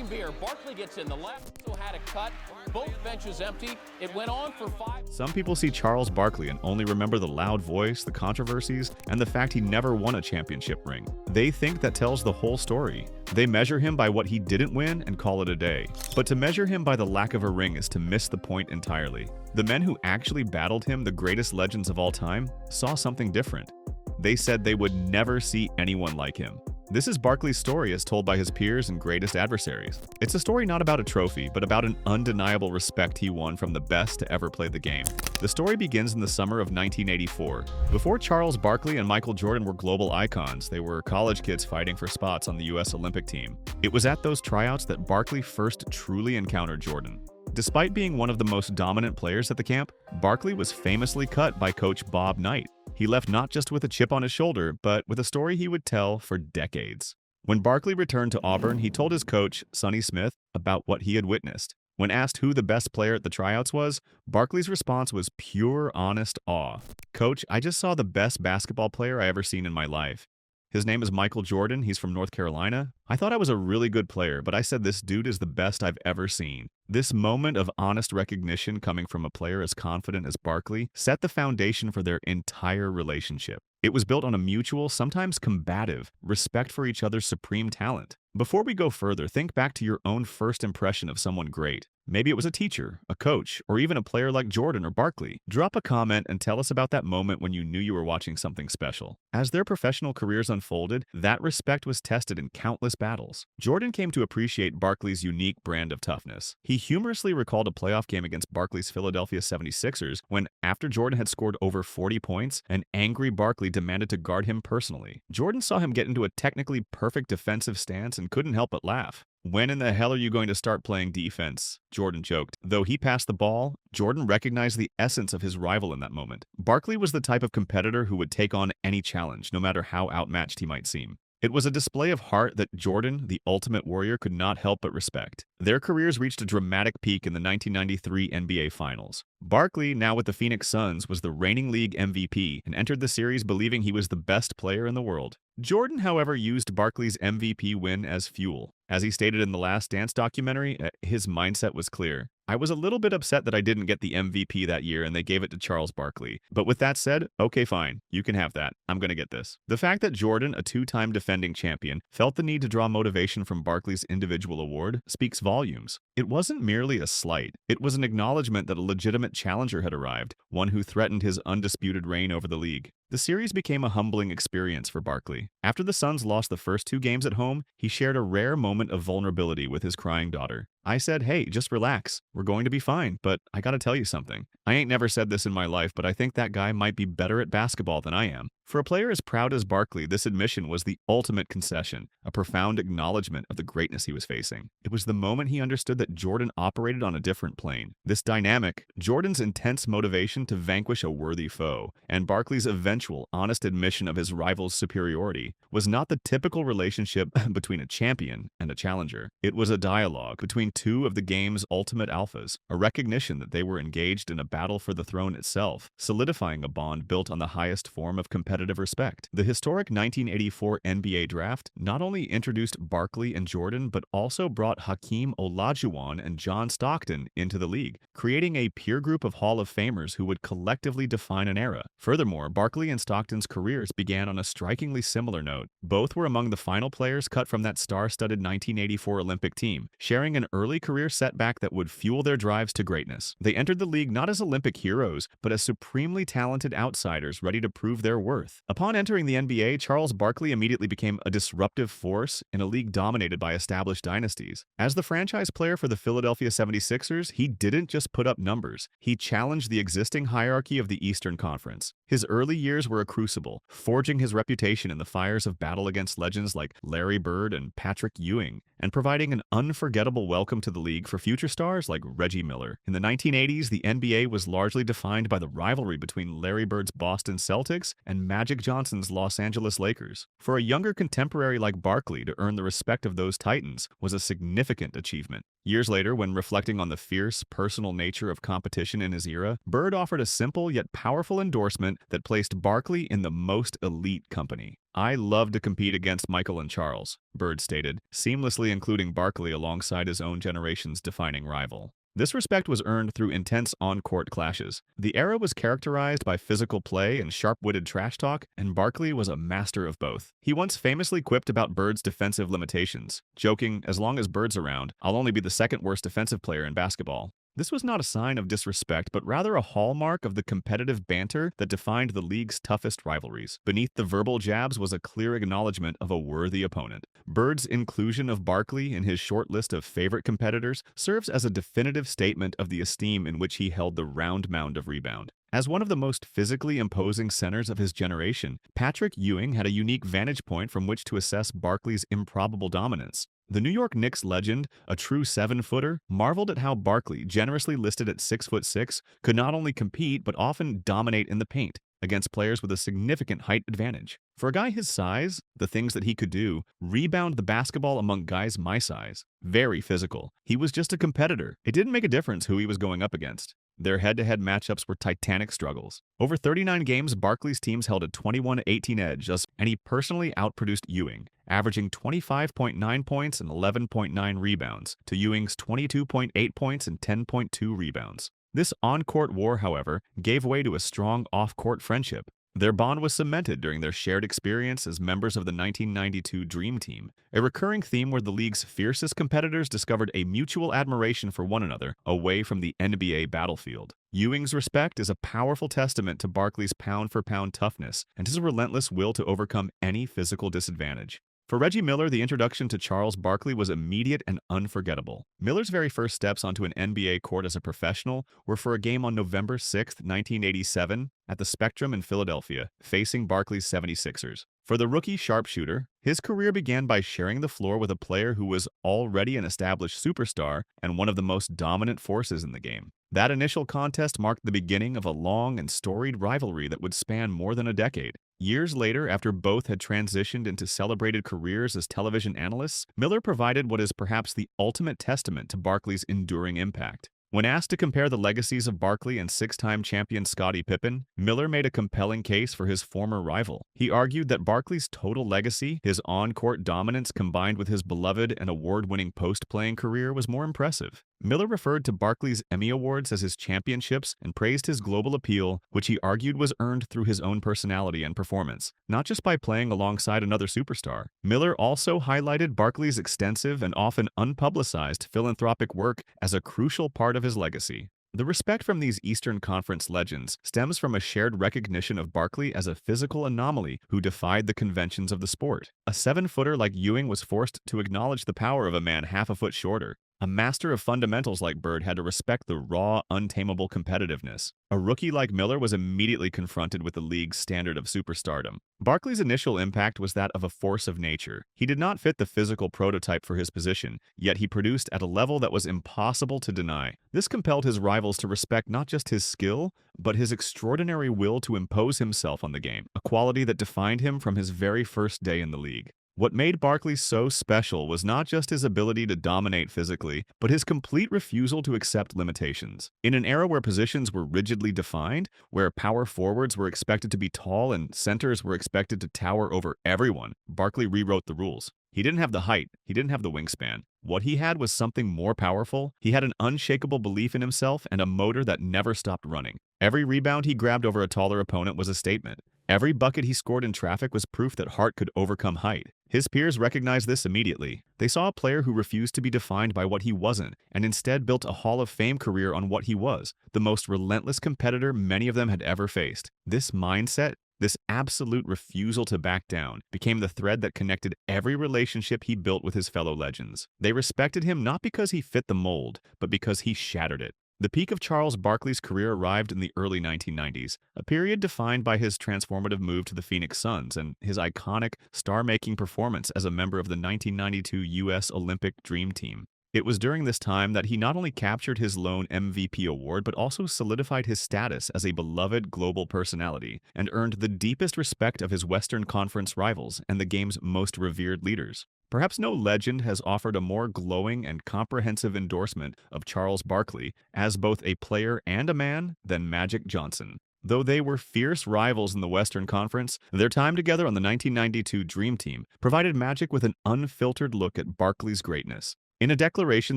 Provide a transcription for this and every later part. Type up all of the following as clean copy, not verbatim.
cream beer. Barkley gets in the left, so had a cut. Both benches empty. It went on for 5. Some people see Charles Barkley and only remember the loud voice, the controversies, and the fact he never won a championship ring. They think that tells the whole story. They measure him by what he didn't win and call it a day. But to measure him by the lack of a ring is to miss the point entirely. The men who actually battled him, the greatest legends of all time, saw something different. They said they would never see anyone like him. This is Barkley's story as told by his peers and greatest adversaries. It's a story not about a trophy, but about an undeniable respect he won from the best to ever play the game. The story begins in the summer of 1984. Before Charles Barkley and Michael Jordan were global icons, they were college kids fighting for spots on the US Olympic team. It was at those tryouts that Barkley first truly encountered Jordan. Despite being one of the most dominant players at the camp, Barkley was famously cut by coach Bob Knight. He left not just with a chip on his shoulder, but with a story he would tell for decades. When Barkley returned to Auburn, he told his coach, Sonny Smith, about what he had witnessed. When asked who the best player at the tryouts was, Barkley's response was pure, honest awe. "Coach, I just saw the best basketball player I ever seen in my life. His name is Michael Jordan. He's from North Carolina. I thought I was a really good player, but I said this dude is the best I've ever seen." This moment of honest recognition coming from a player as confident as Barkley set the foundation for their entire relationship. It was built on a mutual, sometimes combative, respect for each other's supreme talent. Before we go further, think back to your own first impression of someone great. Maybe it was a teacher, a coach, or even a player like Jordan or Barkley. Drop a comment and tell us about that moment when you knew you were watching something special. As their professional careers unfolded, that respect was tested in countless battles. Jordan came to appreciate Barkley's unique brand of toughness. He humorously recalled a playoff game against Barkley's Philadelphia 76ers when, after Jordan had scored over 40 points, an angry Barkley demanded to guard him personally. Jordan saw him get into a technically perfect defensive stance and couldn't help but laugh. "When in the hell are you going to start playing defense?" Jordan joked. Though he passed the ball, Jordan recognized the essence of his rival in that moment. Barkley was the type of competitor who would take on any challenge, no matter how outmatched he might seem. It was a display of heart that Jordan, the ultimate warrior, could not help but respect. Their careers reached a dramatic peak in the 1993 NBA Finals. Barkley, now with the Phoenix Suns, was the reigning league MVP and entered the series believing he was the best player in the world. Jordan, however, used Barkley's MVP win as fuel. As he stated in the Last Dance documentary, his mindset was clear. "I was a little bit upset that I didn't get the MVP that year and they gave it to Charles Barkley. But with that said, okay fine, you can have that. I'm gonna get this." The fact that Jordan, a two-time defending champion, felt the need to draw motivation from Barkley's individual award speaks volumes. It wasn't merely a slight. It was an acknowledgement that a legitimate challenger had arrived, one who threatened his undisputed reign over the league. The series became a humbling experience for Barkley. After the Suns lost the first 2 games at home, he shared a rare moment of vulnerability with his crying daughter. "I said, hey, just relax. We're going to be fine, but I gotta tell you something. I ain't never said this in my life, but I think that guy might be better at basketball than I am." For a player as proud as Barkley, this admission was the ultimate concession, a profound acknowledgement of the greatness he was facing. It was the moment he understood that Jordan operated on a different plane. This dynamic, Jordan's intense motivation to vanquish a worthy foe, and Barkley's eventual honest admission of his rival's superiority, was not the typical relationship between a champion and a challenger. It was a dialogue between two of the game's ultimate alphas, a recognition that they were engaged in a battle for the throne itself, solidifying a bond built on the highest form of competitive respect. The historic 1984 NBA draft not only introduced Barkley and Jordan, but also brought Hakeem Olajuwon and John Stockton into the league, creating a peer group of Hall of Famers who would collectively define an era. Furthermore, Barkley and Stockton's careers began on a strikingly similar note. Both were among the final players cut from that star-studded 1984 Olympic team, sharing an early career setback that would fuel their drives to greatness. They entered the league not as Olympic heroes, but as supremely talented outsiders ready to prove their worth. Upon entering the NBA, Charles Barkley immediately became a disruptive force in a league dominated by established dynasties. As the franchise player for the Philadelphia 76ers, he didn't just put up numbers. He challenged the existing hierarchy of the Eastern Conference. His early years were a crucible, forging his reputation in the fires of battle against legends like Larry Bird and Patrick Ewing, and providing an unforgettable welcome to the league for future stars like Reggie Miller. In the 1980s, the NBA was largely defined by the rivalry between Larry Bird's Boston Celtics and Magic Johnson's Los Angeles Lakers. For a younger contemporary like Barkley to earn the respect of those titans was a significant achievement. Years later, when reflecting on the fierce, personal nature of competition in his era, Bird offered a simple yet powerful endorsement that placed Barkley in the most elite company. "I love to compete against Michael and Charles," Bird stated, seamlessly including Barkley alongside his own generation's defining rival. This respect was earned through intense on-court clashes. The era was characterized by physical play and sharp-witted trash talk, and Barkley was a master of both. He once famously quipped about Bird's defensive limitations, joking, "As long as Bird's around, I'll only be the second worst defensive player in basketball." This was not a sign of disrespect, but rather a hallmark of the competitive banter that defined the league's toughest rivalries. Beneath the verbal jabs was a clear acknowledgement of a worthy opponent. Bird's inclusion of Barkley in his short list of favorite competitors serves as a definitive statement of the esteem in which he held the round mound of rebound. As one of the most physically imposing centers of his generation, Patrick Ewing had a unique vantage point from which to assess Barkley's improbable dominance. The New York Knicks legend, a true 7-footer, marveled at how Barkley, generously listed at 6'6", could not only compete but often dominate in the paint against players with a significant height advantage. For a guy his size, the things that he could do: rebound the basketball among guys my size, very physical. He was just a competitor. It didn't make a difference who he was going up against. Their head-to-head matchups were titanic struggles. Over 39 games, Barkley's teams held a 21-18 edge, and he personally outproduced Ewing, averaging 25.9 points and 11.9 rebounds, to Ewing's 22.8 points and 10.2 rebounds. This on-court war, however, gave way to a strong off-court friendship. Their bond was cemented during their shared experience as members of the 1992 Dream Team, a recurring theme where the league's fiercest competitors discovered a mutual admiration for one another away from the NBA battlefield. Ewing's respect is a powerful testament to Barkley's pound-for-pound toughness and his relentless will to overcome any physical disadvantage. For Reggie Miller, the introduction to Charles Barkley was immediate and unforgettable. Miller's very first steps onto an NBA court as a professional were for a game on November 6, 1987, at the Spectrum in Philadelphia, facing Barkley's 76ers. For the rookie sharpshooter, his career began by sharing the floor with a player who was already an established superstar and one of the most dominant forces in the game. That initial contest marked the beginning of a long and storied rivalry that would span more than a decade. Years later, after both had transitioned into celebrated careers as television analysts, Miller provided what is perhaps the ultimate testament to Barkley's enduring impact. When asked to compare the legacies of Barkley and six-time champion Scottie Pippen, Miller made a compelling case for his former rival. He argued that Barkley's total legacy, his on-court dominance combined with his beloved and award-winning post-playing career, was more impressive. Miller referred to Barkley's Emmy Awards as his championships and praised his global appeal, which he argued was earned through his own personality and performance, not just by playing alongside another superstar. Miller also highlighted Barkley's extensive and often unpublicized philanthropic work as a crucial part of his legacy. The respect from these Eastern Conference legends stems from a shared recognition of Barkley as a physical anomaly who defied the conventions of the sport. A 7-footer like Ewing was forced to acknowledge the power of a man half a foot shorter. A master of fundamentals like Bird had to respect the raw, untamable competitiveness. A rookie like Miller was immediately confronted with the league's standard of superstardom. Barkley's initial impact was that of a force of nature. He did not fit the physical prototype for his position, yet he produced at a level that was impossible to deny. This compelled his rivals to respect not just his skill, but his extraordinary will to impose himself on the game, a quality that defined him from his very first day in the league. What made Barkley so special was not just his ability to dominate physically, but his complete refusal to accept limitations. In an era where positions were rigidly defined, where power forwards were expected to be tall and centers were expected to tower over everyone, Barkley rewrote the rules. He didn't have the height, he didn't have the wingspan. What he had was something more powerful. He had an unshakable belief in himself and a motor that never stopped running. Every rebound he grabbed over a taller opponent was a statement. Every bucket he scored in traffic was proof that heart could overcome height. His peers recognized this immediately. They saw a player who refused to be defined by what he wasn't, and instead built a Hall of Fame career on what he was, the most relentless competitor many of them had ever faced. This mindset, this absolute refusal to back down, became the thread that connected every relationship he built with his fellow legends. They respected him not because he fit the mold, but because he shattered it. The peak of Charles Barkley's career arrived in the early 1990s, a period defined by his transformative move to the Phoenix Suns and his iconic, star-making performance as a member of the 1992 U.S. Olympic Dream Team. It was during this time that he not only captured his lone MVP award but also solidified his status as a beloved global personality and earned the deepest respect of his Western Conference rivals and the game's most revered leaders. Perhaps no legend has offered a more glowing and comprehensive endorsement of Charles Barkley as both a player and a man than Magic Johnson. Though they were fierce rivals in the Western Conference, their time together on the 1992 Dream Team provided Magic with an unfiltered look at Barkley's greatness. In a declaration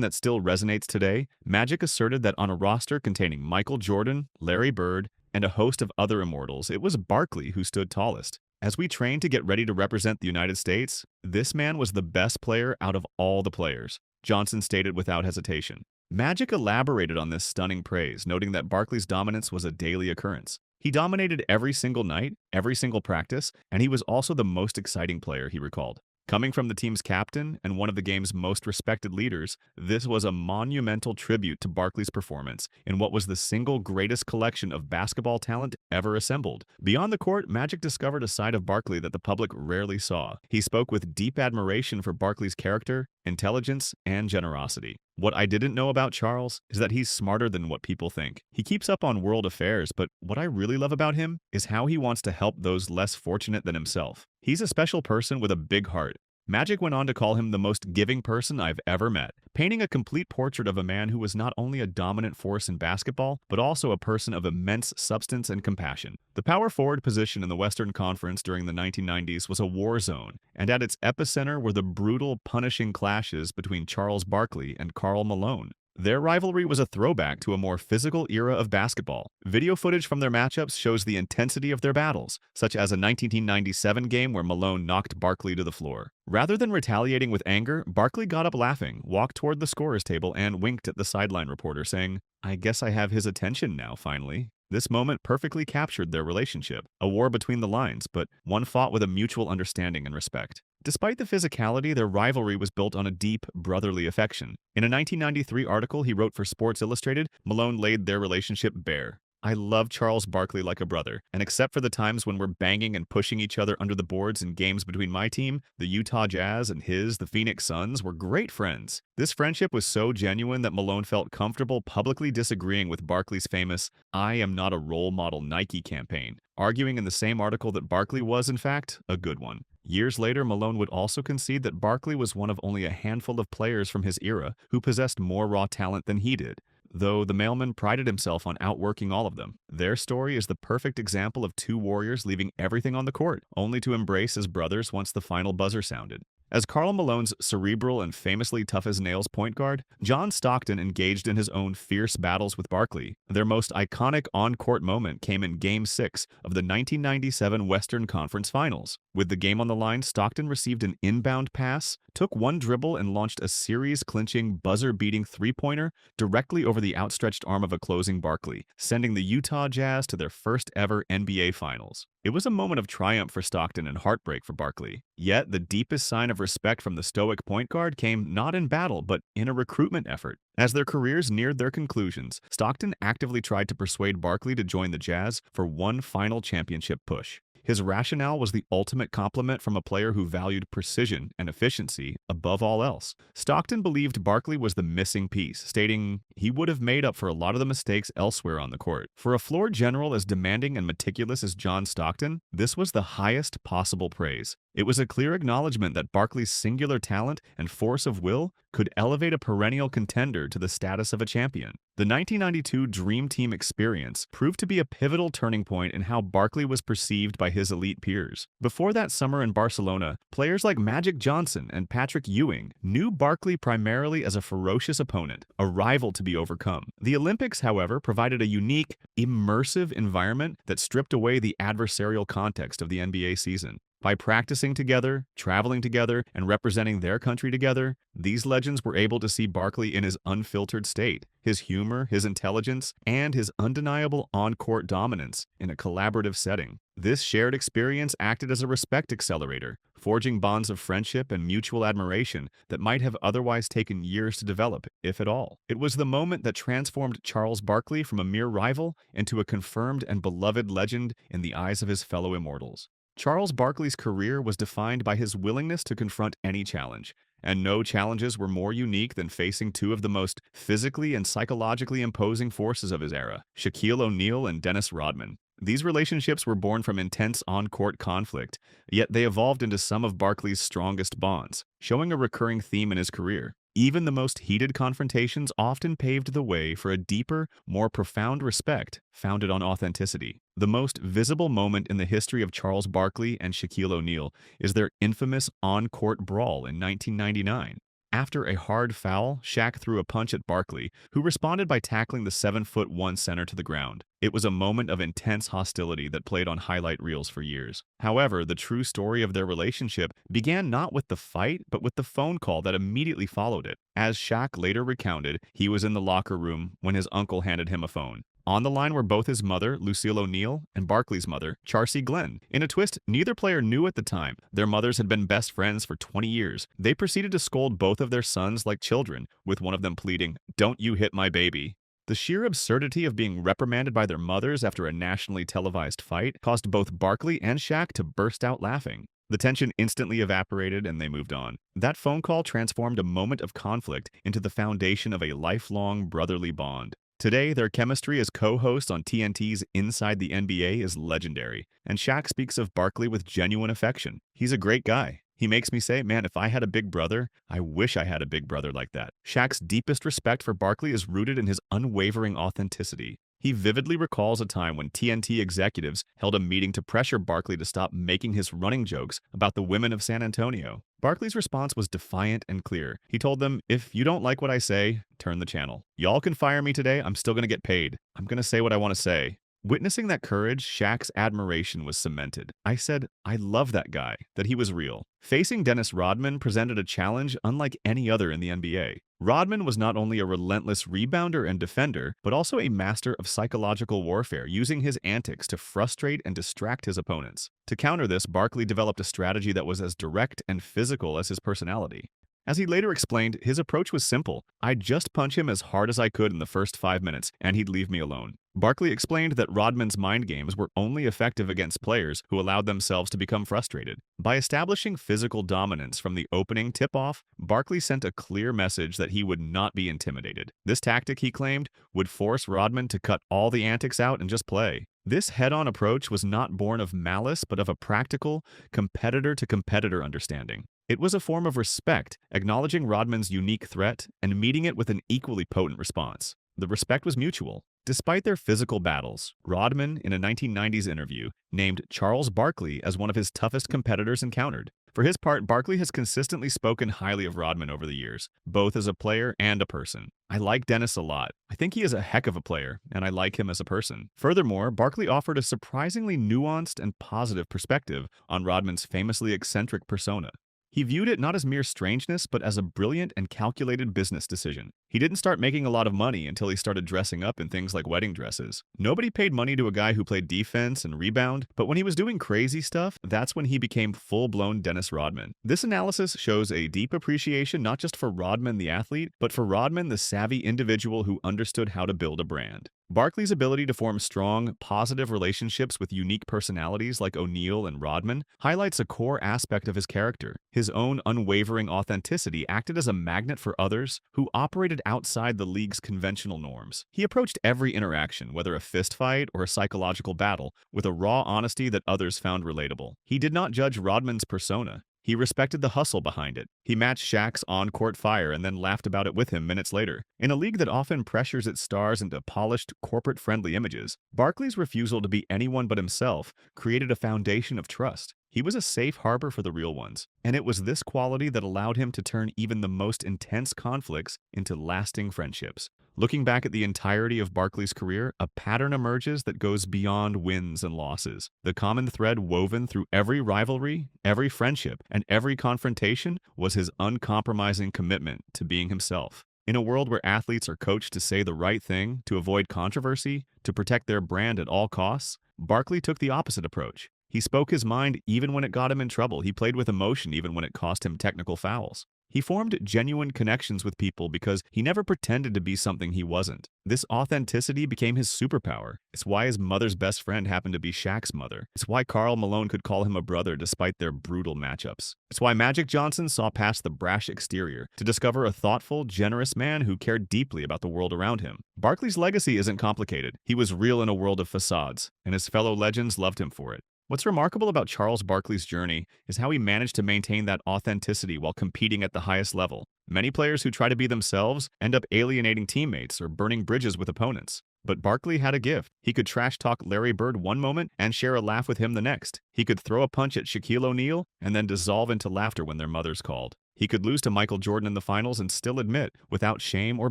that still resonates today, Magic asserted that on a roster containing Michael Jordan, Larry Bird, and a host of other immortals, it was Barkley who stood tallest. As we trained to get ready to represent the United States, this man was the best player out of all the players, Johnson stated without hesitation. Magic elaborated on this stunning praise, noting that Barkley's dominance was a daily occurrence. He dominated every single night, every single practice, and he was also the most exciting player, he recalled. Coming from the team's captain and one of the game's most respected leaders, this was a monumental tribute to Barkley's performance in what was the single greatest collection of basketball talent ever assembled. Beyond the court, Magic discovered a side of Barkley that the public rarely saw. He spoke with deep admiration for Barkley's character, intelligence, and generosity. What I didn't know about Charles is that he's smarter than what people think. He keeps up on world affairs, but what I really love about him is how he wants to help those less fortunate than himself. He's a special person with a big heart. Magic went on to call him the most giving person I've ever met, painting a complete portrait of a man who was not only a dominant force in basketball, but also a person of immense substance and compassion. The power forward position in the Western Conference during the 1990s was a war zone, and at its epicenter were the brutal, punishing clashes between Charles Barkley and Karl Malone. Their rivalry was a throwback to a more physical era of basketball. Video footage from their matchups shows the intensity of their battles, such as a 1997 game where Malone knocked Barkley to the floor. Rather than retaliating with anger, Barkley got up laughing, walked toward the scorer's table, and winked at the sideline reporter, saying, "I guess I have his attention now, finally." This moment perfectly captured their relationship, a war between the lines, but one fought with a mutual understanding and respect. Despite the physicality, their rivalry was built on a deep, brotherly affection. In a 1993 article he wrote for Sports Illustrated, Malone laid their relationship bare. "I love Charles Barkley like a brother, and except for the times when we're banging and pushing each other under the boards in games between my team, the Utah Jazz, and his, the Phoenix Suns, we're great friends." This friendship was so genuine that Malone felt comfortable publicly disagreeing with Barkley's famous "I am not a role model" Nike campaign, arguing in the same article that Barkley was, in fact, a good one. Years later, Malone would also concede that Barkley was one of only a handful of players from his era who possessed more raw talent than he did, though the mailman prided himself on outworking all of them. Their story is the perfect example of two warriors leaving everything on the court, only to embrace as brothers once the final buzzer sounded. As Karl Malone's cerebral and famously tough-as-nails point guard, John Stockton engaged in his own fierce battles with Barkley. Their most iconic on-court moment came in Game 6 of the 1997 Western Conference Finals. With the game on the line, Stockton received an inbound pass, took one dribble, and launched a series-clinching, buzzer-beating three-pointer directly over the outstretched arm of a closing Barkley, sending the Utah Jazz to their first-ever NBA Finals. It was a moment of triumph for Stockton and heartbreak for Barkley. Yet, the deepest sign of respect from the stoic point guard came not in battle, but in a recruitment effort. As their careers neared their conclusions, Stockton actively tried to persuade Barkley to join the Jazz for one final championship push. His rationale was the ultimate compliment from a player who valued precision and efficiency above all else. Stockton believed Barkley was the missing piece, stating he would have made up for a lot of the mistakes elsewhere on the court. For a floor general as demanding and meticulous as John Stockton, this was the highest possible praise. It was a clear acknowledgement that Barkley's singular talent and force of will could elevate a perennial contender to the status of a champion. The 1992 Dream Team experience proved to be a pivotal turning point in how Barkley was perceived by his elite peers. Before that summer in Barcelona, players like Magic Johnson and Patrick Ewing knew Barkley primarily as a ferocious opponent, a rival to be overcome. The Olympics, however, provided a unique, immersive environment that stripped away the adversarial context of the NBA season. By practicing together, traveling together, and representing their country together, these legends were able to see Barkley in his unfiltered state, his humor, his intelligence, and his undeniable on-court dominance in a collaborative setting. This shared experience acted as a respect accelerator, forging bonds of friendship and mutual admiration that might have otherwise taken years to develop, if at all. It was the moment that transformed Charles Barkley from a mere rival into a confirmed and beloved legend in the eyes of his fellow immortals. Charles Barkley's career was defined by his willingness to confront any challenge. and no challenges were more unique than facing two of the most physically and psychologically imposing forces of his era, Shaquille O'Neal and Dennis Rodman. These relationships were born from intense on-court conflict, yet they evolved into some of Barkley's strongest bonds, showing a recurring theme in his career. Even the most heated confrontations often paved the way for a deeper, more profound respect founded on authenticity. The most visible moment in the history of Charles Barkley and Shaquille O'Neal is their infamous on-court brawl in 1999. After a hard foul, Shaq threw a punch at Barkley, who responded by tackling the 7'1" center to the ground. It was a moment of intense hostility that played on highlight reels for years. However, the true story of their relationship began not with the fight, but with the phone call that immediately followed it. As Shaq later recounted, he was in the locker room when his uncle handed him a phone. On the line were both his mother, Lucille O'Neal, and Barkley's mother, Charcy Glenn. In a twist neither player knew at the time, their mothers had been best friends for 20 years. They proceeded to scold both of their sons like children, with one of them pleading, "Don't you hit my baby." The sheer absurdity of being reprimanded by their mothers after a nationally televised fight caused both Barkley and Shaq to burst out laughing. The tension instantly evaporated and they moved on. That phone call transformed a moment of conflict into the foundation of a lifelong brotherly bond. Today, their chemistry as co-hosts on TNT's Inside the NBA is legendary, and Shaq speaks of Barkley with genuine affection. He's a great guy. He makes me say, man, if I had a big brother, I wish I had a big brother like that. Shaq's deepest respect for Barkley is rooted in his unwavering authenticity. He vividly recalls a time when TNT executives held a meeting to pressure Barkley to stop making his running jokes about the women of San Antonio. Barkley's response was defiant and clear. He told them, "If you don't like what I say, turn the channel. Y'all can fire me today, I'm still gonna get paid. I'm gonna say what I want to say." Witnessing that courage, Shaq's admiration was cemented. I said, I love that guy, that he was real. Facing Dennis Rodman presented a challenge unlike any other in the NBA. Rodman was not only a relentless rebounder and defender, but also a master of psychological warfare, using his antics to frustrate and distract his opponents. To counter this, Barkley developed a strategy that was as direct and physical as his personality. As he later explained, his approach was simple. I'd just punch him as hard as I could in the first 5 minutes, and he'd leave me alone. Barkley explained that Rodman's mind games were only effective against players who allowed themselves to become frustrated. By establishing physical dominance from the opening tip-off, Barkley sent a clear message that he would not be intimidated. This tactic, he claimed, would force Rodman to cut all the antics out and just play. This head-on approach was not born of malice, but of a practical, competitor-to-competitor understanding. It was a form of respect, acknowledging Rodman's unique threat and meeting it with an equally potent response. The respect was mutual. Despite their physical battles, Rodman, in a 1990s interview, named Charles Barkley as one of his toughest competitors encountered. For his part, Barkley has consistently spoken highly of Rodman over the years, both as a player and a person. I like Dennis a lot. I think he is a heck of a player, and I like him as a person. Furthermore, Barkley offered a surprisingly nuanced and positive perspective on Rodman's famously eccentric persona. He viewed it not as mere strangeness, but as a brilliant and calculated business decision. He didn't start making a lot of money until he started dressing up in things like wedding dresses. Nobody paid money to a guy who played defense and rebound, but when he was doing crazy stuff, that's when he became full-blown Dennis Rodman. This analysis shows a deep appreciation not just for Rodman the athlete, but for Rodman the savvy individual who understood how to build a brand. Barkley's ability to form strong, positive relationships with unique personalities like O'Neal and Rodman highlights a core aspect of his character. His own unwavering authenticity acted as a magnet for others who operated outside the league's conventional norms. He approached every interaction, whether a fistfight or a psychological battle, with a raw honesty that others found relatable. He did not judge Rodman's persona. He respected the hustle behind it. He matched Shaq's on-court fire and then laughed about it with him minutes later. In a league that often pressures its stars into polished, corporate-friendly images, Barkley's refusal to be anyone but himself created a foundation of trust. He was a safe harbor for the real ones, and it was this quality that allowed him to turn even the most intense conflicts into lasting friendships. Looking back at the entirety of Barkley's career, a pattern emerges that goes beyond wins and losses. The common thread woven through every rivalry, every friendship, and every confrontation was his uncompromising commitment to being himself. In a world where athletes are coached to say the right thing, to avoid controversy, to protect their brand at all costs, Barkley took the opposite approach. He spoke his mind even when it got him in trouble. He played with emotion even when it cost him technical fouls. He formed genuine connections with people because he never pretended to be something he wasn't. This authenticity became his superpower. It's why his mother's best friend happened to be Shaq's mother. It's why Karl Malone could call him a brother despite their brutal matchups. It's why Magic Johnson saw past the brash exterior to discover a thoughtful, generous man who cared deeply about the world around him. Barkley's legacy isn't complicated. He was real in a world of facades, and his fellow legends loved him for it. What's remarkable about Charles Barkley's journey is how he managed to maintain that authenticity while competing at the highest level. Many players who try to be themselves end up alienating teammates or burning bridges with opponents. But Barkley had a gift. He could trash talk Larry Bird one moment and share a laugh with him the next. He could throw a punch at Shaquille O'Neal and then dissolve into laughter when their mothers called. He could lose to Michael Jordan in the finals and still admit, without shame or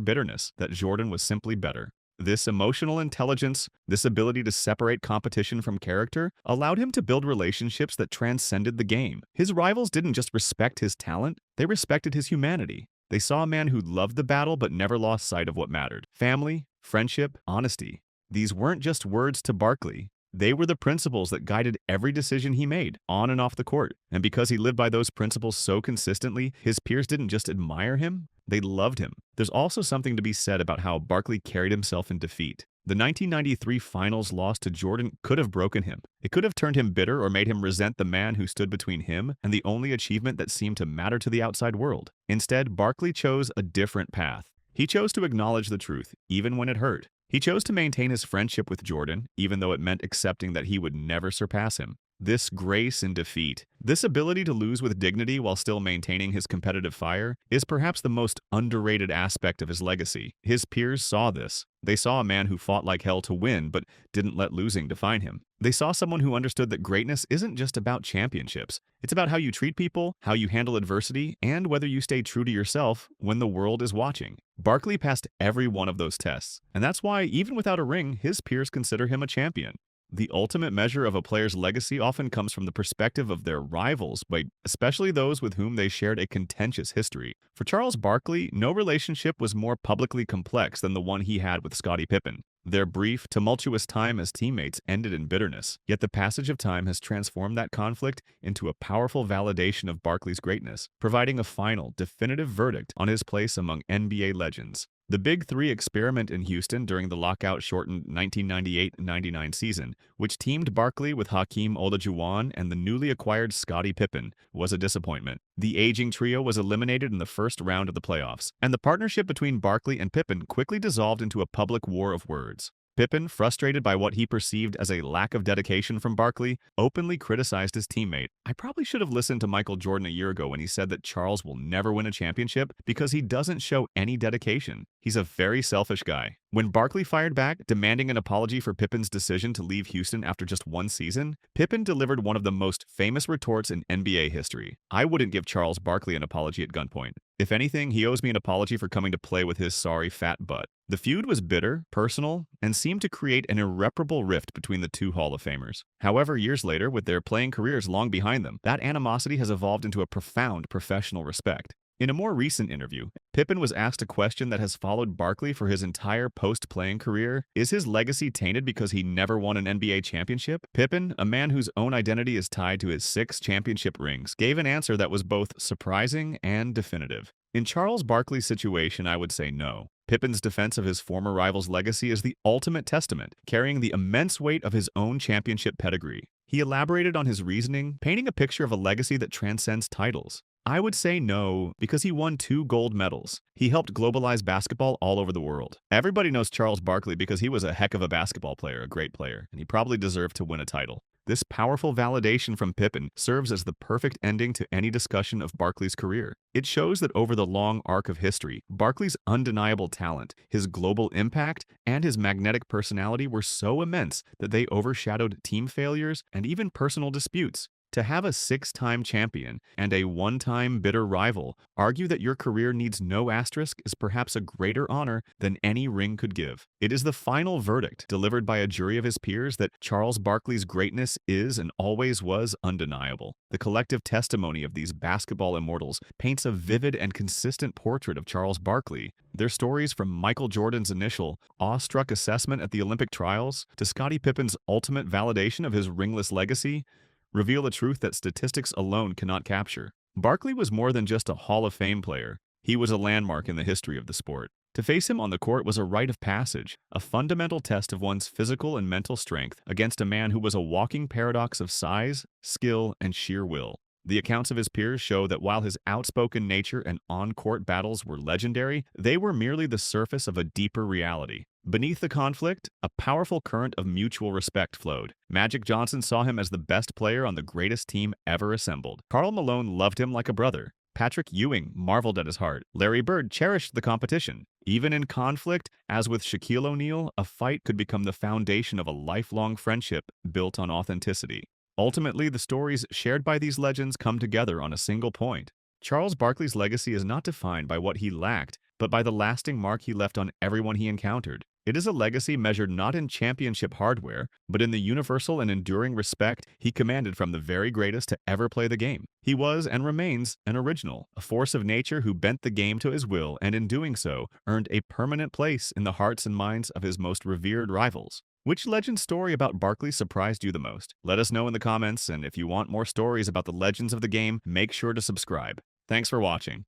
bitterness, that Jordan was simply better. This emotional intelligence, this ability to separate competition from character, allowed him to build relationships that transcended the game. His rivals didn't just respect his talent, they respected his humanity. They saw a man who loved the battle but never lost sight of what mattered. Family, friendship, honesty. These weren't just words to Barkley. They were the principles that guided every decision he made, on and off the court. And because he lived by those principles so consistently, his peers didn't just admire him, they loved him. There's also something to be said about how Barkley carried himself in defeat. The 1993 finals loss to Jordan could have broken him. It could have turned him bitter or made him resent the man who stood between him and the only achievement that seemed to matter to the outside world. Instead, Barkley chose a different path. He chose to acknowledge the truth, even when it hurt. He chose to maintain his friendship with Jordan, even though it meant accepting that he would never surpass him. This grace in defeat, this ability to lose with dignity while still maintaining his competitive fire, is perhaps the most underrated aspect of his legacy. His peers saw this. They saw a man who fought like hell to win, but didn't let losing define him. They saw someone who understood that greatness isn't just about championships. It's about how you treat people, how you handle adversity, and whether you stay true to yourself when the world is watching. Barkley passed every one of those tests, and that's why, even without a ring, his peers consider him a champion. The ultimate measure of a player's legacy often comes from the perspective of their rivals, but especially those with whom they shared a contentious history. For Charles Barkley, no relationship was more publicly complex than the one he had with Scottie Pippen. Their brief, tumultuous time as teammates ended in bitterness, yet the passage of time has transformed that conflict into a powerful validation of Barkley's greatness, providing a final, definitive verdict on his place among NBA legends. The Big Three experiment in Houston during the lockout-shortened 1998-99 season, which teamed Barkley with Hakeem Olajuwon and the newly acquired Scottie Pippen, was a disappointment. The aging trio was eliminated in the first round of the playoffs, and the partnership between Barkley and Pippen quickly dissolved into a public war of words. Pippen, frustrated by what he perceived as a lack of dedication from Barkley, openly criticized his teammate. "I probably should have listened to Michael Jordan a year ago when he said that Charles will never win a championship because he doesn't show any dedication. He's a very selfish guy." When Barkley fired back, demanding an apology for Pippen's decision to leave Houston after just one season, Pippen delivered one of the most famous retorts in NBA history. "I wouldn't give Charles Barkley an apology at gunpoint. If anything, he owes me an apology for coming to play with his sorry fat butt." The feud was bitter, personal, and seemed to create an irreparable rift between the two Hall of Famers. However, years later, with their playing careers long behind them, that animosity has evolved into a profound professional respect. In a more recent interview, Pippen was asked a question that has followed Barkley for his entire post-playing career. Is his legacy tainted because he never won an NBA championship? Pippen, a man whose own identity is tied to his 6 championship rings, gave an answer that was both surprising and definitive. In Charles Barkley's situation, I would say no. Pippen's defense of his former rival's legacy is the ultimate testament, carrying the immense weight of his own championship pedigree. He elaborated on his reasoning, painting a picture of a legacy that transcends titles. I would say no, because he won 2 gold medals. He helped globalize basketball all over the world. Everybody knows Charles Barkley because he was a heck of a basketball player, a great player, and he probably deserved to win a title. This powerful validation from Pippen serves as the perfect ending to any discussion of Barkley's career. It shows that over the long arc of history, Barkley's undeniable talent, his global impact, and his magnetic personality were so immense that they overshadowed team failures and even personal disputes. To have a 6-time champion and a 1-time bitter rival argue that your career needs no asterisk is perhaps a greater honor than any ring could give. It is the final verdict delivered by a jury of his peers that Charles Barkley's greatness is and always was undeniable. The collective testimony of these basketball immortals paints a vivid and consistent portrait of Charles Barkley. Their stories, from Michael Jordan's initial, awestruck assessment at the Olympic trials to Scottie Pippen's ultimate validation of his ringless legacy, reveal a truth that statistics alone cannot capture. Barkley was more than just a Hall of Fame player. He was a landmark in the history of the sport. To face him on the court was a rite of passage, a fundamental test of one's physical and mental strength against a man who was a walking paradox of size, skill, and sheer will. The accounts of his peers show that while his outspoken nature and on-court battles were legendary, they were merely the surface of a deeper reality. Beneath the conflict, a powerful current of mutual respect flowed. Magic Johnson saw him as the best player on the greatest team ever assembled. Karl Malone loved him like a brother. Patrick Ewing marveled at his heart. Larry Bird cherished the competition. Even in conflict, as with Shaquille O'Neal, a fight could become the foundation of a lifelong friendship built on authenticity. Ultimately, the stories shared by these legends come together on a single point. Charles Barkley's legacy is not defined by what he lacked, but by the lasting mark he left on everyone he encountered. It is a legacy measured not in championship hardware, but in the universal and enduring respect he commanded from the very greatest to ever play the game. He was and remains an original, a force of nature who bent the game to his will and in doing so earned a permanent place in the hearts and minds of his most revered rivals. Which legend story about Barkley surprised you the most? Let us know in the comments, and if you want more stories about the legends of the game, make sure to subscribe. Thanks for watching.